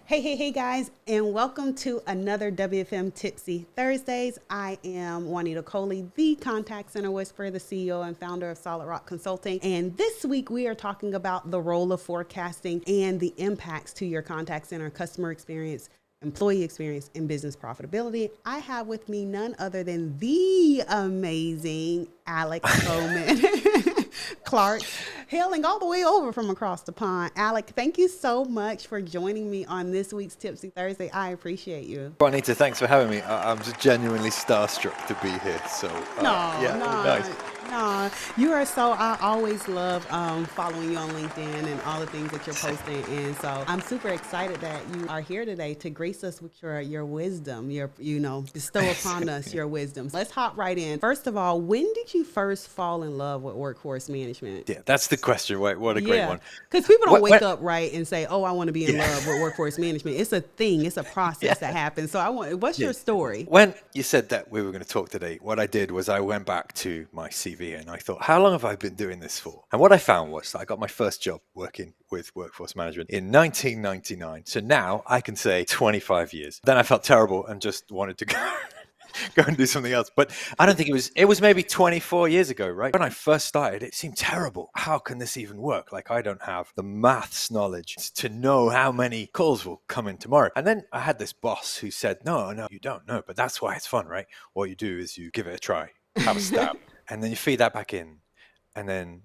Hey, guys, and welcome to another WFM Tipsy Thursdays. I am Juanita Coley, the Contact Center Whisperer, the CEO and founder of Solid Rock Consulting. And this week we are talking about the role of forecasting and the impacts to your contact center customer experience, employee experience, and business profitability. I have with me none other than the amazing Alex Bowman. Clark, hailing all the way over from across the pond. Alec, thank you so much for joining me on this week's Tipsy Thursday. I appreciate you. Juanita, thanks for having me. I'm just genuinely starstruck to be here. So, No, nice. no. You are so, I always love following you on LinkedIn and all the things that you're posting. And so I'm super excited that you are here today to grace us with your wisdom, bestow upon us your wisdom. Let's hop right in. First of all, when did you first fall in love with workforce management? Yeah, that's the question. Wait, what a great one. Because people don't What, wake when, up right and say, "Oh, I want to be in love with workforce management." It's a thing. It's a process that happens. So what's yeah. your story? When you said that we were going to talk today, what I did was I went back to my CV and I thought, how long have I been doing this for? And what I found was that I got my first job working with workforce management in 1999. So now I can say 25 years. Then I felt terrible and just wanted to go. Go and do something else. But I don't think it was maybe 24 years ago, right? When I first started, it seemed terrible. How can this even work? Like, I don't have the maths knowledge to know how many calls will come in tomorrow. And then I had this boss who said, no, you don't know, but that's why it's fun, right? What you do is you give it a try, have a stab, and then you feed that back in, and then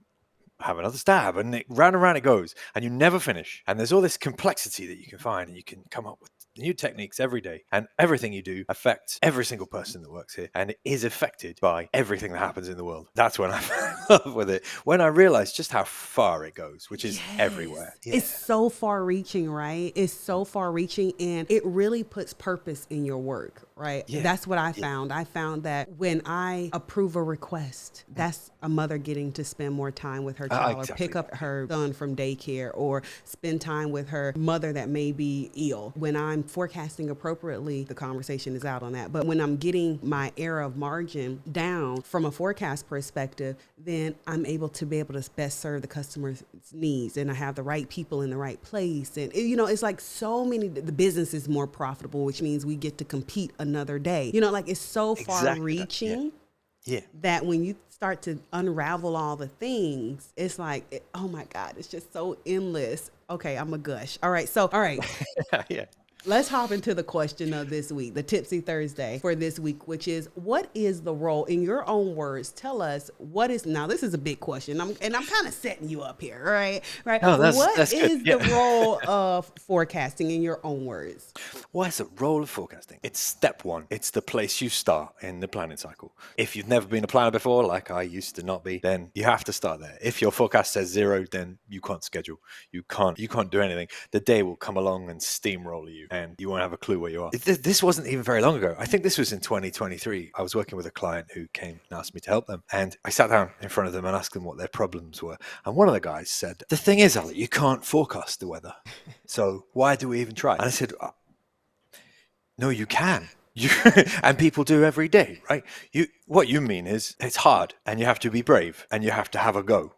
have another stab, and round and round it goes, and you never finish. And there's all this complexity that you can find, and you can come up with new techniques every day, and everything you do affects every single person that works here, and it is affected by everything that happens in the world. That's when I fell in love with it, when I realized just how far it goes, which is everywhere. It's so far reaching, right? It's so far reaching, and it really puts purpose in your work, right? That's what I found. I found that when I approve a request, that's a mother getting to spend more time with her child, or pick up her son from daycare, or spend time with her mother that may be ill. When I'm forecasting appropriately, the conversation is out on that. But when I'm getting my error of margin down from a forecast perspective, then I'm able to best serve the customer's needs, and I have the right people in the right place. And it's like so many, the business is more profitable, which means we get to compete another day. It's so far reaching that when you start to unravel all the things, it's like, oh my God, it's just so endless. Okay, I'm a gush. All right. Yeah. Let's hop into the question of this week, the Tipsy Thursday for this week, which is, what is the role, in your own words, tell us now this is a big question, and I'm kind of setting you up here, right? Oh, What is is the role of forecasting in your own words? What is the role of forecasting? It's step one. It's the place you start in the planning cycle. If you've never been a planner before, like I used to not be, then you have to start there. If your forecast says 0, then you can't schedule. You can't do anything. The day will come along and steamroller you, and you won't have a clue where you are. This wasn't even very long ago. I think this was in 2023. I was working with a client who came and asked me to help them. And I sat down in front of them and asked them what their problems were. And one of the guys said, the thing is, Alec, you can't forecast the weather. So why do we even try? And I said, no, you can. And people do every day, right? What you mean is it's hard, and you have to be brave, and you have to have a go.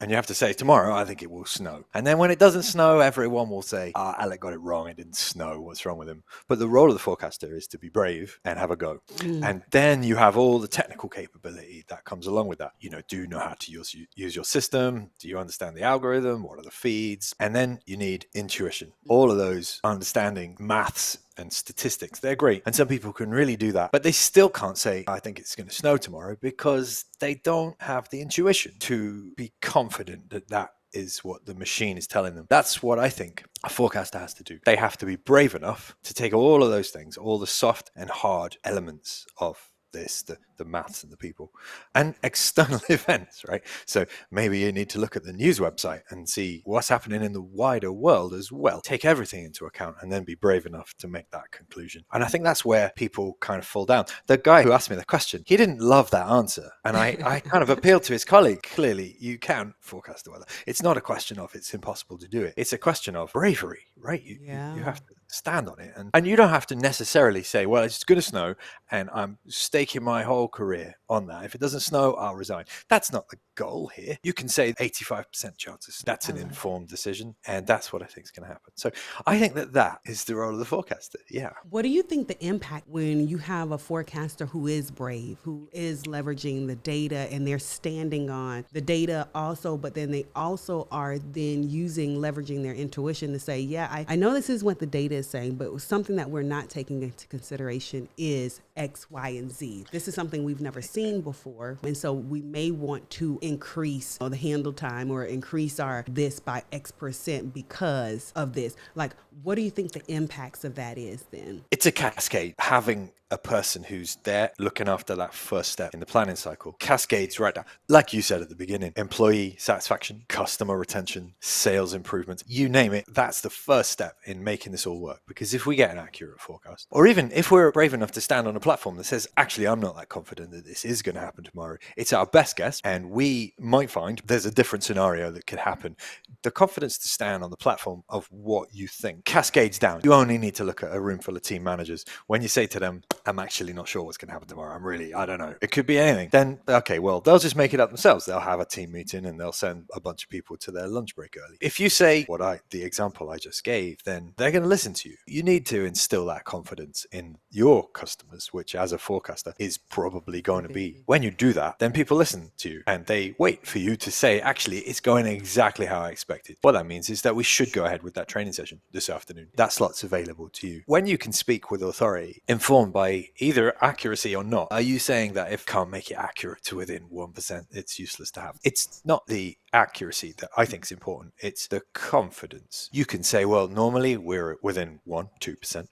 And you have to say, tomorrow, I think it will snow. And then when it doesn't snow, everyone will say, Alec got it wrong. It didn't snow. What's wrong with him? But the role of the forecaster is to be brave and have a go. And then you have all the technical capability that comes along with that. Do you know how to use your system? Do you understand the algorithm? What are the feeds? And then you need intuition. All of those, understanding maths and statistics, they're great. And some people can really do that, but they still can't say, I think it's going to snow tomorrow, because they don't have the intuition to be confident that that is what the machine is telling them. That's what I think a forecaster has to do. They have to be brave enough to take all of those things, all the soft and hard elements of this, the maths and the people, and external events, right? So maybe you need to look at the news website and see what's happening in the wider world as well. Take everything into account and then be brave enough to make that conclusion. And I think that's where people kind of fall down. The guy who asked me the question, he didn't love that answer. And I kind of appealed to his colleague. Clearly, you can forecast the weather. It's not a question of it's impossible to do it. It's a question of bravery, right? You have to stand on it. And you don't have to necessarily say, well, it's going to snow and I'm staking my whole career on that. If it doesn't snow, I'll resign. That's not the goal here. You can say 85% chances. That's an informed decision. And that's what I think is going to happen. So I think that is the role of the forecaster. Yeah. What do you think the impact when you have a forecaster who is brave, who is leveraging the data and they're standing on the data also, but then they also are then leveraging their intuition to say, yeah, I know this is what the data is saying, but something that we're not taking into consideration is X, Y, and Z. This is something we've never seen before. And so we may want to increase the handle time or increase our this by X% because of this. Like, what do you think the impacts of that is then? It's a cascade. Having a person who's there looking after that first step in the planning cycle cascades right down. Like you said at the beginning, employee satisfaction, customer retention, sales improvements, you name it. That's the first step in making this all work. Because if we get an accurate forecast, or even if we're brave enough to stand on a platform that says, actually, I'm not that confident that this is going to happen tomorrow, it's our best guess, and we might find there's a different scenario that could happen. The confidence to stand on the platform of what you think cascades down. You only need to look at a room full of team managers. When you say to them, I'm actually not sure what's going to happen tomorrow. I don't know. It could be anything. Then, okay, well, they'll just make it up themselves. They'll have a team meeting and they'll send a bunch of people to their lunch break early. If you say the example I just gave, then they're going to listen to you. You need to instill that confidence in your customers, which as a forecaster is probably going to be. When you do that, then people listen to you and they wait for you to say, actually, it's going exactly how I expected. What that means is that we should go ahead with that training session this afternoon. That slot's available to you. When you can speak with authority, informed by either accuracy or not, are you saying that if can't make it accurate to within 1%, it's useless to have? It's not the accuracy that I think is important. It's the confidence. You can say, well, normally we're within 1-2%.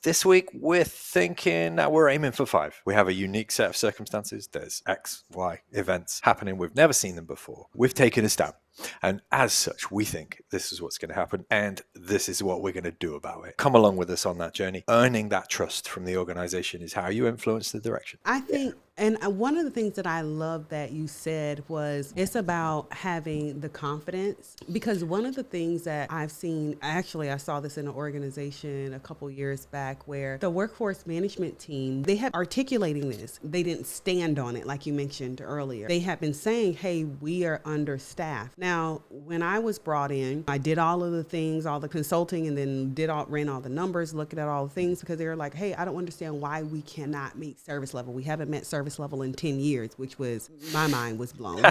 This week, we're thinking that we're aiming for 5. We have a unique set of circumstances. There's X, Y events happening. We've never seen them before. We've taken a stab. And as such, we think this is what's going to happen and this is what we're going to do about it. Come along with us on that journey. Earning that trust from the organization is how you influence the direction. I think, and one of the things that I love that you said was it's about having the confidence, because one of the things that I've seen, actually, I saw this in an organization a couple years back where the workforce management team, they had articulating this. They didn't stand on it like you mentioned earlier. They had been saying, hey, we are understaffed. Now, when I was brought in, I did all of the things, all the consulting, and then ran all the numbers, looking at all the things, because they were like, hey, I don't understand why we cannot meet service level. We haven't met service level in 10 years, which was, my mind was blown.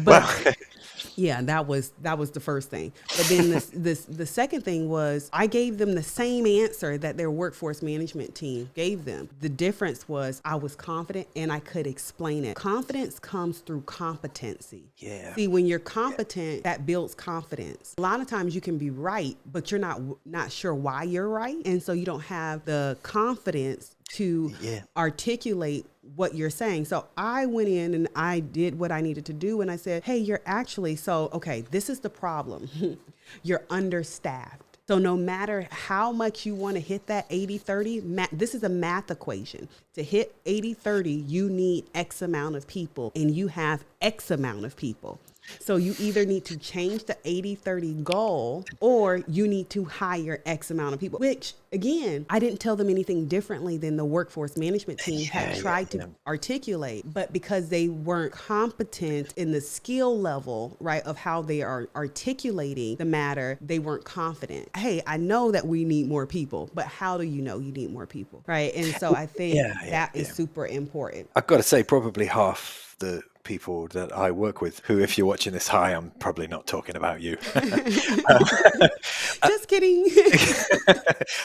But yeah, that was the first thing. But then the second thing was I gave them the same answer that their workforce management team gave them. The difference was I was confident and I could explain it. Confidence comes through competency. Yeah. See, when you're competent, that builds confidence. A lot of times you can be right, but you're not sure why you're right. And so you don't have the confidence to articulate what you're saying. So I went in and I did what I needed to do. And I said, hey, okay, this is the problem. You're understaffed. So no matter how much you want to hit that 80-30, this is a math equation. To hit 80-30, you need X amount of people and you have X amount of people. So you either need to change the 80-30 goal or you need to hire X amount of people, which again, I didn't tell them anything differently than the workforce management team had tried to articulate, but because they weren't competent in the skill level, right, of how they are articulating the matter, they weren't confident. Hey, I know that we need more people, but how do you know you need more people, right? And so I think that is super important. I've got to say, probably half the people that I work with who, if you're watching this, hi, I'm probably not talking about you. Just kidding.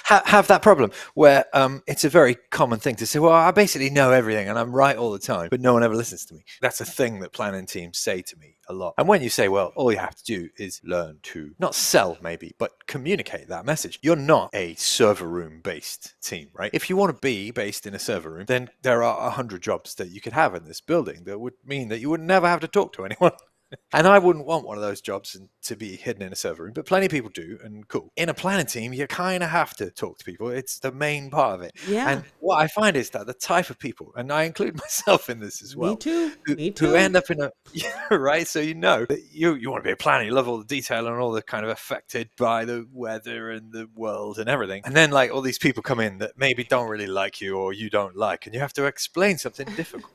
have that problem where it's a very common thing to say, well, I basically know everything and I'm right all the time, but no one ever listens to me. That's a thing that planning teams say to me a lot. And when you say, well, all you have to do is learn to not sell maybe, but communicate that message. You're not a server room based team, right? If you want to be based in a server room, then there are 100 jobs that you could have in this building that would mean that you would never have to talk to anyone. And I wouldn't want one of those jobs to be hidden in a server room, but plenty of people do, and cool. In a planning team, you kind of have to talk to people. It's the main part of it. Yeah. And what I find is that the type of people, and I include myself in this as Me well, too. Me who too. end up in a right. So you know that you want to be a planner. You love all the detail and all the kind of affected by the weather and the world and everything. And then like all these people come in that maybe don't really like you or you don't like, and you have to explain something difficult.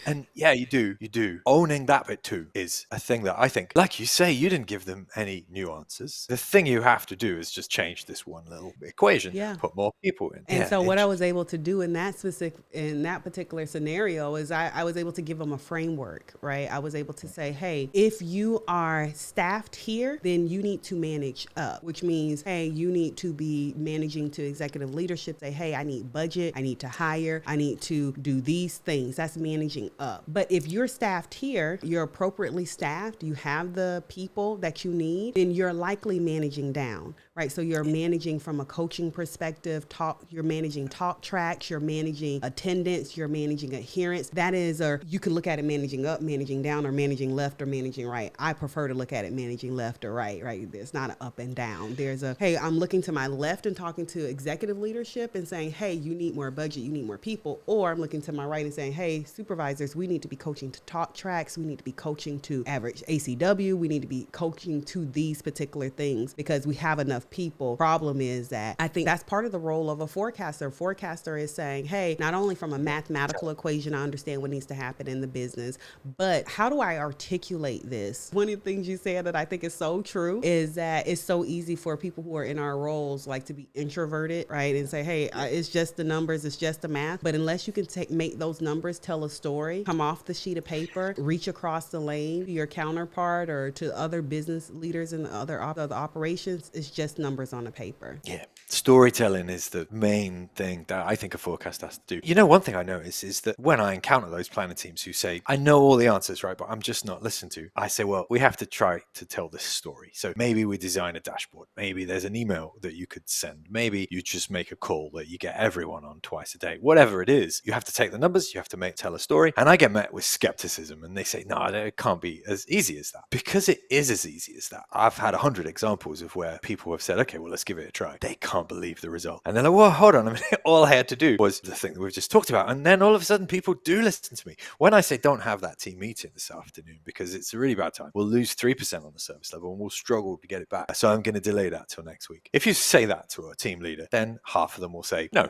And yeah, you do. Owning that bit too is a thing that I think, like you say, you didn't give them any nuances. The thing you have to do is just change this one little equation, Yeah. put more people in. And Yeah, so what I was able to do in that particular scenario is I was able to give them a framework, right? I was able to say, hey, if you are staffed here, then you need to manage up, which means, hey, you need to be managing to executive leadership. Say, hey, I need budget. I need to hire. I need to do these things. That's managing up. But if you're staffed here, you're appropriately staffed, you have the people that you need, then you're likely managing down, right? So you're managing from a coaching perspective, you're managing talk tracks, you're managing attendance, you're managing adherence. That is, or you could look at it managing up, managing down, or managing left or managing right. I prefer to look at it managing left or right? There's not an up and down. There's a, hey, I'm looking to my left and talking to executive leadership and saying, hey, you need more budget, you need more people. Or I'm looking to my right and saying, hey, supervisors, we need to be coaching to talk tracks. We need to be coaching to average ACW. We need to be coaching to these particular things because we have enough people. Problem is that I think that's part of the role of a forecaster. Forecaster is saying, hey, not only from a mathematical equation, I understand what needs to happen in the business, but how do I articulate this? One of the things you said that I think is so true is that it's so easy for people who are in our roles like to be introverted, right? And say, hey, it's just the numbers, it's just the math. But unless you can make those numbers tell a story, come off the sheet of paper, reach across the lane to your counterpart or to other business leaders and other operations, it's just numbers on a paper. Yeah. Storytelling is the main thing that I think a forecast has to do. You know, one thing I notice is that when I encounter those planning teams who say, I know all the answers, right, but I'm just not listened to, I say, well, we have to try to tell this story. So maybe we design a dashboard. Maybe there's an email that you could send. Maybe you just make a call that you get everyone on twice a day. Whatever it is, you have to take the numbers, you have to tell a story. And I get met with skepticism and they say, no, it can't be as easy as that. Because it is as easy as that. I've had 100 examples of where people have said, okay, well, let's give it a try. They can't believe the result. And they're like, well, hold on a minute. All I had to do was the thing that we've just talked about. And then all of a sudden people do listen to me. When I say don't have that team meeting this afternoon because it's a really bad time, we'll lose 3% on the service level and we'll struggle to get it back. So I'm going to delay that till next week. If you say that to a team leader, then half of them will say, no,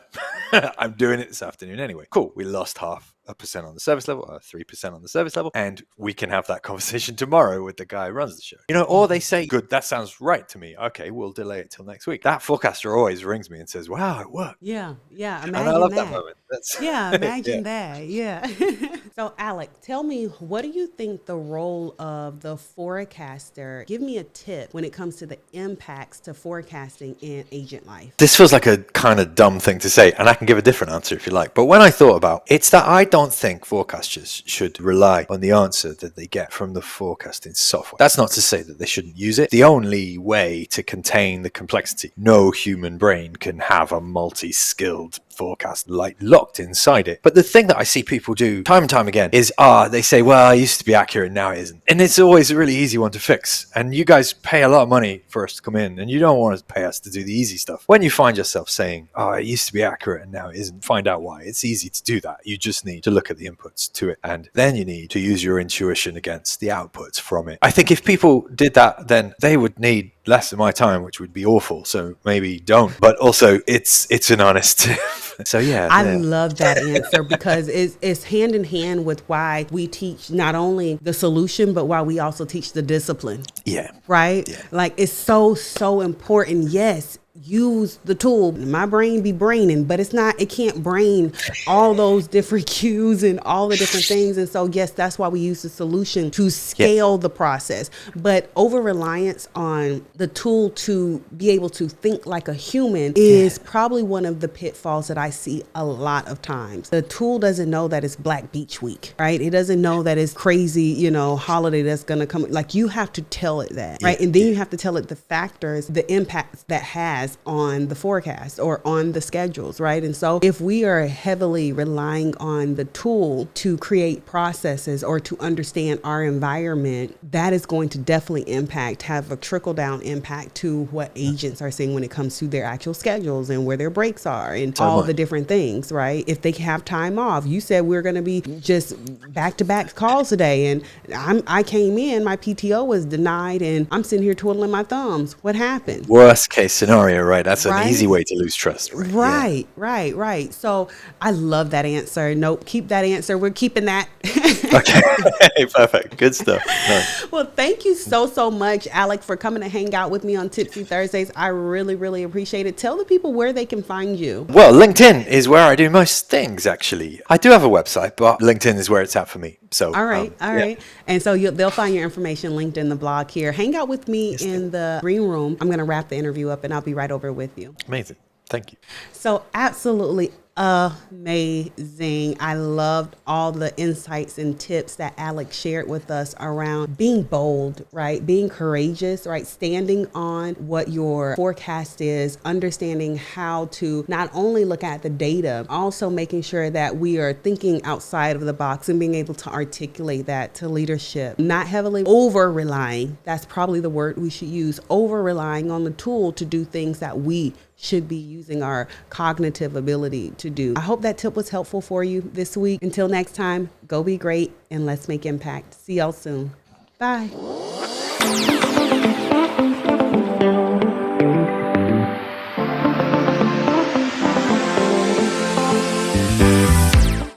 I'm doing it this afternoon anyway. Cool. We lost 0.5% on the service level, or 3% on the service level, and we can have that conversation tomorrow with the guy who runs the show. You know, or they say, good, that sounds right to me. Okay, we'll delay it till next week. That forecaster always rings me and says, wow, it worked. Yeah, imagine and I love that. that moment. Imagine that. Yeah. So, Alec, tell me, what do you think the role of the forecaster? Give me a tip when it comes to the impacts to forecasting in agent life. This feels like a kind of dumb thing to say, and I can give a different answer if you like. But when I thought about it, it's that I don't think forecasters should rely on the answer that they get from the forecasting software. That's not to say that they shouldn't use it. The only way to contain the complexity, no human brain can have a multi-skilled forecast like locked inside it. But the thing that I see people do time and time again is they say, well, it used to be accurate, now it isn't. And it's always a really easy one to fix. And you guys pay a lot of money for us to come in, and you don't want to pay us to do the easy stuff. When you find yourself saying, it used to be accurate and now it isn't, find out why. It's easy to do that. You just need to look at the inputs to it, and then you need to use your intuition against the outputs from it. I think if people did that, then they would need less of my time, which would be awful. So maybe don't. But also, it's an honest tip. So yeah, I love that answer because it's hand in hand with why we teach not only the solution, but why we also teach the discipline. Yeah. Right? Yeah. Like it's so important. Yes. Use the tool. My brain be braining, but it can't brain all those different cues and all the different things. And so, yes, that's why we use the solution to scale the process. But over reliance on the tool to be able to think like a human is probably one of the pitfalls that I see a lot of times. The tool doesn't know that it's Black Beach Week, right? It doesn't know that it's crazy, holiday that's going to come. Like you have to tell it that, right? And then you have to tell it the factors, the impacts that has has on the forecast or on the schedules, right? And so if we are heavily relying on the tool to create processes or to understand our environment, that is going to definitely have a trickle down impact to what agents are seeing when it comes to their actual schedules and where their breaks are and all the different things, right? If they have time off, you said we're going to be just back-to-back calls today, and I came in, my PTO was denied, and I'm sitting here twiddling my thumbs. What happened? Worst case scenario, right? That's an easy way to lose trust. Right. So I love that answer. Nope, keep that answer. We're keeping that. Okay, perfect. Good stuff. Nice. Well, thank you so much, Alec, for coming to hang out with me on Tipsy Thursdays. I really appreciate it. Tell the people where they can find you. Well, LinkedIn is where I do most things, actually. I do have a website, but LinkedIn is where it's at for me. So, all right. And so they'll find your information linked in the blog here. Hang out with me in the green room. I'm going to wrap the interview up and I'll be right over with you. Amazing. Thank you. So absolutely amazing. I loved all the insights and tips that Alex shared with us around being bold, right? Being courageous, right? Standing on what your forecast is, understanding how to not only look at the data, also making sure that we are thinking outside of the box and being able to articulate that to leadership, not heavily over relying. That's probably the word we should use, over relying on the tool to do things that we should be using our cognitive ability to do. I hope that tip was helpful for you this week. Until next time, go be great and let's make impact. See y'all soon. Bye.